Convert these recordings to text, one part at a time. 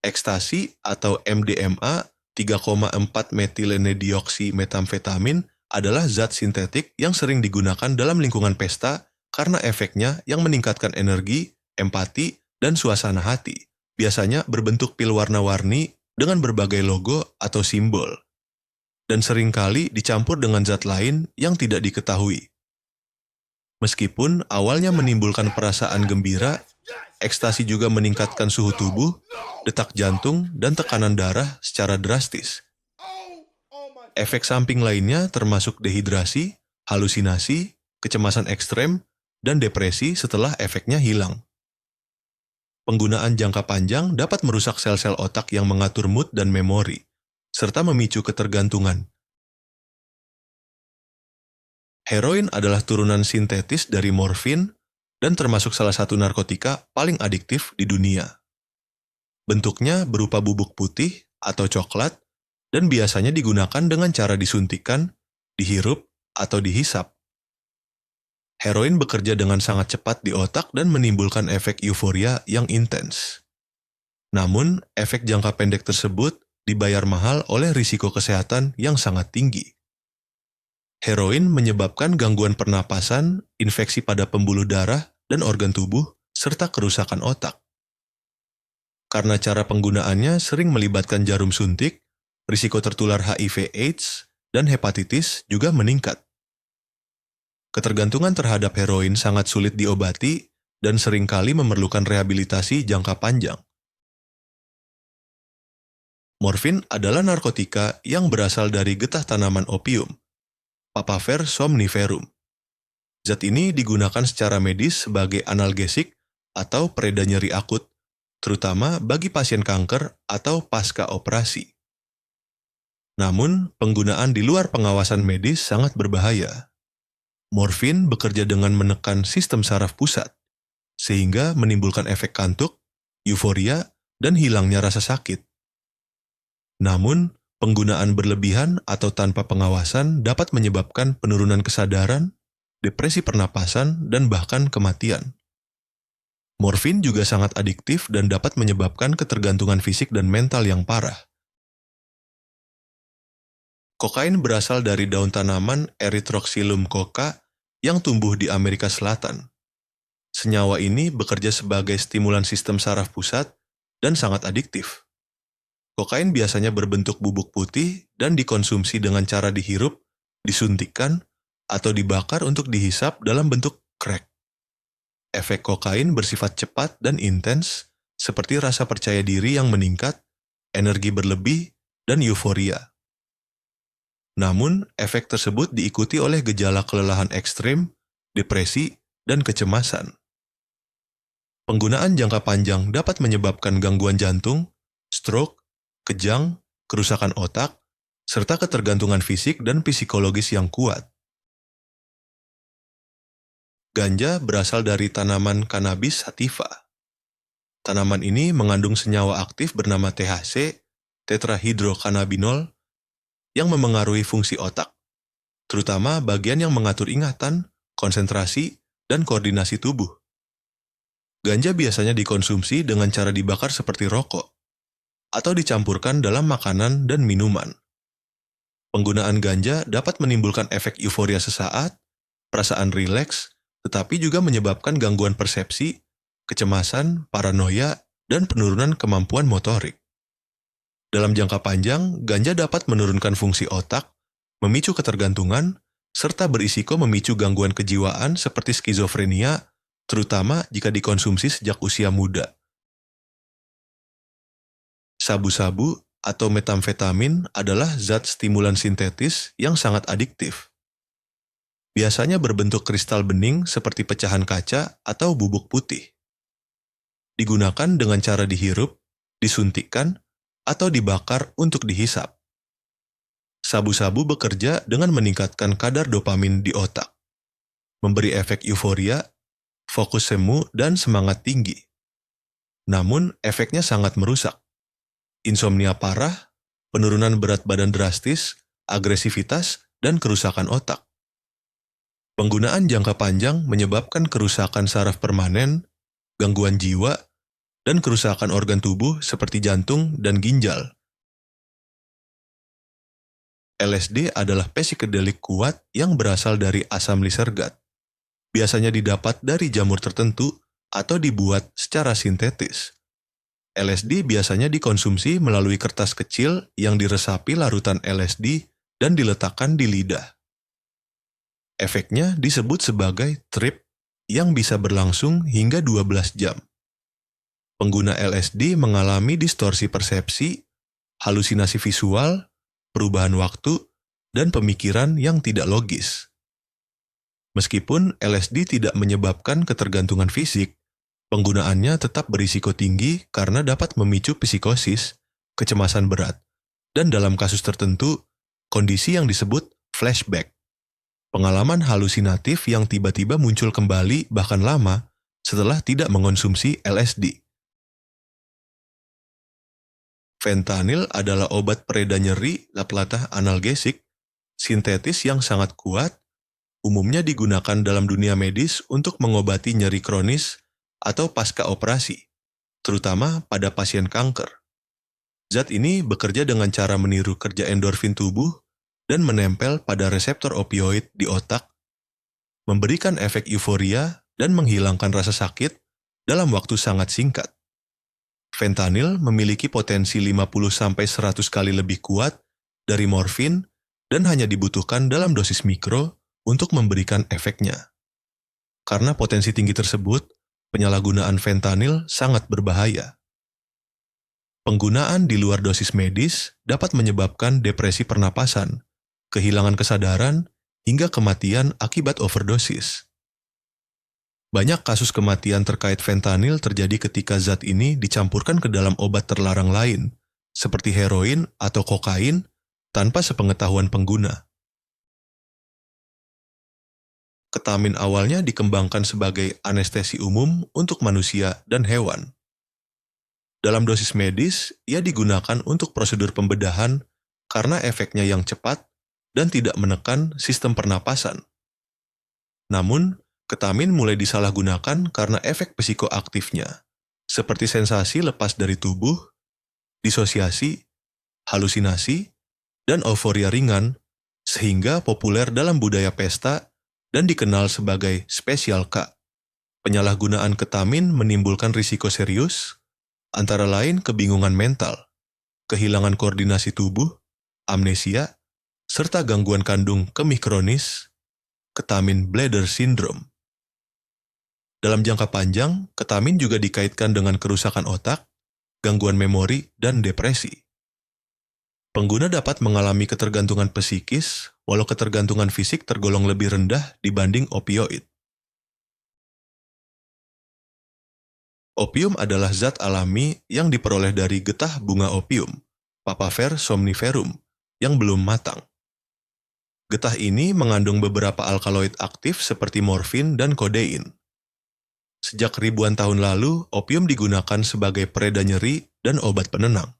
Ekstasi atau MDMA 3,4 metilenedioksimetamfetamin adalah zat sintetik yang sering digunakan dalam lingkungan pesta karena efeknya yang meningkatkan energi, empati, dan suasana hati. Biasanya berbentuk pil warna-warni dengan berbagai logo atau simbol, dan seringkali dicampur dengan zat lain yang tidak diketahui. Meskipun awalnya menimbulkan perasaan gembira, ekstasi juga meningkatkan suhu tubuh, detak jantung, dan tekanan darah secara drastis. Efek samping lainnya termasuk dehidrasi, halusinasi, kecemasan ekstrem, dan depresi setelah efeknya hilang. Penggunaan jangka panjang dapat merusak sel-sel otak yang mengatur mood dan memori, serta memicu ketergantungan. Heroin adalah turunan sintetis dari morfin dan termasuk salah satu narkotika paling adiktif di dunia. Bentuknya berupa bubuk putih atau coklat dan biasanya digunakan dengan cara disuntikkan, dihirup, atau dihisap. Heroin bekerja dengan sangat cepat di otak dan menimbulkan efek euforia yang intens. Namun, efek jangka pendek tersebut dibayar mahal oleh risiko kesehatan yang sangat tinggi. Heroin menyebabkan gangguan pernapasan, infeksi pada pembuluh darah dan organ tubuh, serta kerusakan otak. Karena cara penggunaannya sering melibatkan jarum suntik, risiko tertular HIV/AIDS dan hepatitis juga meningkat. Ketergantungan terhadap heroin sangat sulit diobati dan seringkali memerlukan rehabilitasi jangka panjang. Morfin adalah narkotika yang berasal dari getah tanaman opium, Papaver somniferum. Zat ini digunakan secara medis sebagai analgesik atau pereda nyeri akut, terutama bagi pasien kanker atau pasca operasi. Namun, penggunaan di luar pengawasan medis sangat berbahaya. Morfin bekerja dengan menekan sistem saraf pusat, sehingga menimbulkan efek kantuk, euforia, dan hilangnya rasa sakit. Namun, penggunaan berlebihan atau tanpa pengawasan dapat menyebabkan penurunan kesadaran, depresi pernapasan, dan bahkan kematian. Morfin juga sangat adiktif dan dapat menyebabkan ketergantungan fisik dan mental yang parah. Kokain berasal dari daun tanaman Erythrocylum coca yang tumbuh di Amerika Selatan. Senyawa ini bekerja sebagai stimulan sistem saraf pusat dan sangat adiktif. Kokain biasanya berbentuk bubuk putih dan dikonsumsi dengan cara dihirup, disuntikkan, atau dibakar untuk dihisap dalam bentuk crack. Efek kokain bersifat cepat dan intens, seperti rasa percaya diri yang meningkat, energi berlebih, dan euforia. Namun, efek tersebut diikuti oleh gejala kelelahan ekstrem, depresi, dan kecemasan. Penggunaan jangka panjang dapat menyebabkan gangguan jantung, stroke, kejang, kerusakan otak, serta ketergantungan fisik dan psikologis yang kuat. Ganja berasal dari tanaman Cannabis sativa. Tanaman ini mengandung senyawa aktif bernama THC, tetrahydrocannabinol, yang memengaruhi fungsi otak, terutama bagian yang mengatur ingatan, konsentrasi, dan koordinasi tubuh. Ganja biasanya dikonsumsi dengan cara dibakar seperti rokok, atau dicampurkan dalam makanan dan minuman. Penggunaan ganja dapat menimbulkan efek euforia sesaat, perasaan rileks, tetapi juga menyebabkan gangguan persepsi, kecemasan, paranoia, dan penurunan kemampuan motorik. Dalam jangka panjang, ganja dapat menurunkan fungsi otak, memicu ketergantungan, serta berisiko memicu gangguan kejiwaan seperti skizofrenia, terutama jika dikonsumsi sejak usia muda. Sabu-sabu atau metamfetamin adalah zat stimulan sintetis yang sangat adiktif. Biasanya berbentuk kristal bening seperti pecahan kaca atau bubuk putih. Digunakan dengan cara dihirup, disuntikkan, atau dibakar untuk dihisap. Sabu-sabu bekerja dengan meningkatkan kadar dopamin di otak, memberi efek euforia, fokus semu, dan semangat tinggi. Namun, efeknya sangat merusak. Insomnia parah, penurunan berat badan drastis, agresivitas, dan kerusakan otak. Penggunaan jangka panjang menyebabkan kerusakan saraf permanen, gangguan jiwa, dan kerusakan organ tubuh seperti jantung dan ginjal. LSD adalah psikedelik kuat yang berasal dari asam lisergat. Biasanya didapat dari jamur tertentu atau dibuat secara sintetis. LSD biasanya dikonsumsi melalui kertas kecil yang diresapi larutan LSD dan diletakkan di lidah. Efeknya disebut sebagai trip yang bisa berlangsung hingga 12 jam. Pengguna LSD mengalami distorsi persepsi, halusinasi visual, perubahan waktu, dan pemikiran yang tidak logis. Meskipun LSD tidak menyebabkan ketergantungan fisik, penggunaannya tetap berisiko tinggi karena dapat memicu psikosis, kecemasan berat, dan dalam kasus tertentu, kondisi yang disebut flashback. Pengalaman halusinatif yang tiba-tiba muncul kembali bahkan lama setelah tidak mengonsumsi LSD. Fentanyl adalah obat pereda nyeri latah analgesik sintetis yang sangat kuat, umumnya digunakan dalam dunia medis untuk mengobati nyeri kronis atau pasca operasi, terutama pada pasien kanker. Zat ini bekerja dengan cara meniru kerja endorfin tubuh dan menempel pada reseptor opioid di otak, memberikan efek euforia dan menghilangkan rasa sakit dalam waktu sangat singkat. Fentanyl memiliki potensi 50-100 kali lebih kuat dari morfin dan hanya dibutuhkan dalam dosis mikro untuk memberikan efeknya. Karena potensi tinggi tersebut, penyalahgunaan fentanyl sangat berbahaya. Penggunaan di luar dosis medis dapat menyebabkan depresi pernapasan, kehilangan kesadaran, hingga kematian akibat overdosis. Banyak kasus kematian terkait fentanyl terjadi ketika zat ini dicampurkan ke dalam obat terlarang lain, seperti heroin atau kokain, tanpa sepengetahuan pengguna. Ketamin awalnya dikembangkan sebagai anestesi umum untuk manusia dan hewan. Dalam dosis medis, ia digunakan untuk prosedur pembedahan karena efeknya yang cepat dan tidak menekan sistem pernapasan. Namun, ketamin mulai disalahgunakan karena efek psikoaktifnya, seperti sensasi lepas dari tubuh, disosiasi, halusinasi, dan euforia ringan, sehingga populer dalam budaya pesta dan dikenal sebagai Special K. Penyalahgunaan ketamin menimbulkan risiko serius, antara lain kebingungan mental, kehilangan koordinasi tubuh, amnesia, serta gangguan kandung kemih kronis, ketamin bladder syndrome. Dalam jangka panjang, ketamin juga dikaitkan dengan kerusakan otak, gangguan memori, dan depresi. Pengguna dapat mengalami ketergantungan psikis, walau ketergantungan fisik tergolong lebih rendah dibanding opioid. Opium adalah zat alami yang diperoleh dari getah bunga opium, Papaver somniferum, yang belum matang. Getah ini mengandung beberapa alkaloid aktif seperti morfin dan kodein. Sejak ribuan tahun lalu, opium digunakan sebagai pereda nyeri dan obat penenang.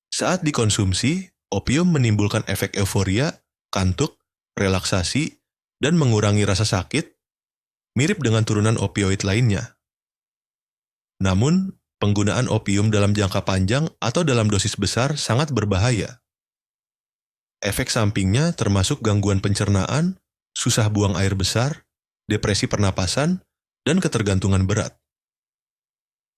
Saat dikonsumsi, opium menimbulkan efek euforia, kantuk, relaksasi, dan mengurangi rasa sakit, mirip dengan turunan opioid lainnya. Namun, penggunaan opium dalam jangka panjang atau dalam dosis besar sangat berbahaya. Efek sampingnya termasuk gangguan pencernaan, susah buang air besar, depresi pernapasan, dan ketergantungan berat.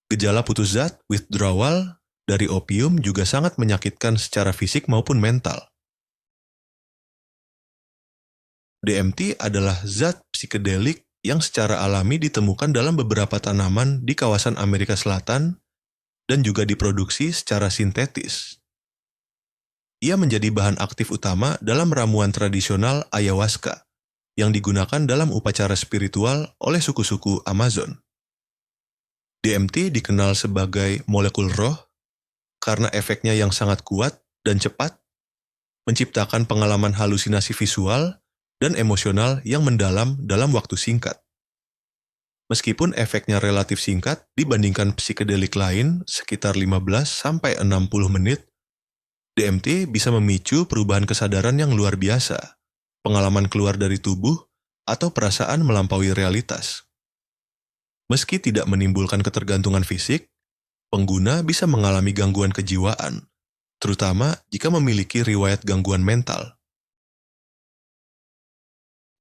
Gejala putus zat, withdrawal, dari opium juga sangat menyakitkan secara fisik maupun mental. DMT adalah zat psikedelik yang secara alami ditemukan dalam beberapa tanaman di kawasan Amerika Selatan dan juga diproduksi secara sintetis. Ia menjadi bahan aktif utama dalam ramuan tradisional ayahuasca yang digunakan dalam upacara spiritual oleh suku-suku Amazon. DMT dikenal sebagai molekul roh karena efeknya yang sangat kuat dan cepat, menciptakan pengalaman halusinasi visual dan emosional yang mendalam dalam waktu singkat. Meskipun efeknya relatif singkat dibandingkan psikedelik lain sekitar 15-60 menit, DMT bisa memicu perubahan kesadaran yang luar biasa, pengalaman keluar dari tubuh, atau perasaan melampaui realitas. Meski tidak menimbulkan ketergantungan fisik, pengguna bisa mengalami gangguan kejiwaan, terutama jika memiliki riwayat gangguan mental.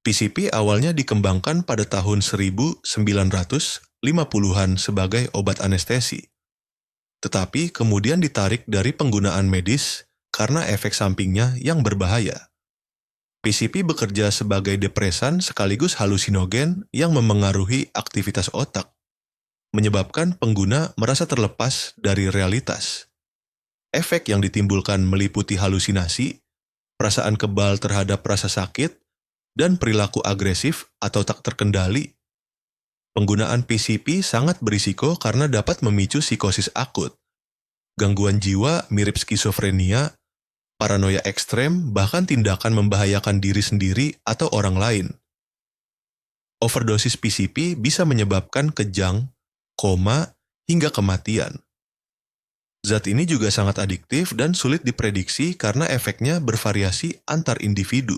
PCP awalnya dikembangkan pada tahun 1950-an sebagai obat anestesi, tetapi kemudian ditarik dari penggunaan medis karena efek sampingnya yang berbahaya. PCP bekerja sebagai depresan sekaligus halusinogen yang memengaruhi aktivitas otak, menyebabkan pengguna merasa terlepas dari realitas. Efek yang ditimbulkan meliputi halusinasi, perasaan kebal terhadap rasa sakit, dan perilaku agresif atau tak terkendali. Penggunaan PCP sangat berisiko karena dapat memicu psikosis akut, gangguan jiwa mirip skizofrenia, paranoia ekstrem, bahkan tindakan membahayakan diri sendiri atau orang lain. Overdosis PCP bisa menyebabkan kejang, koma, hingga kematian. Zat ini juga sangat adiktif dan sulit diprediksi karena efeknya bervariasi antar individu.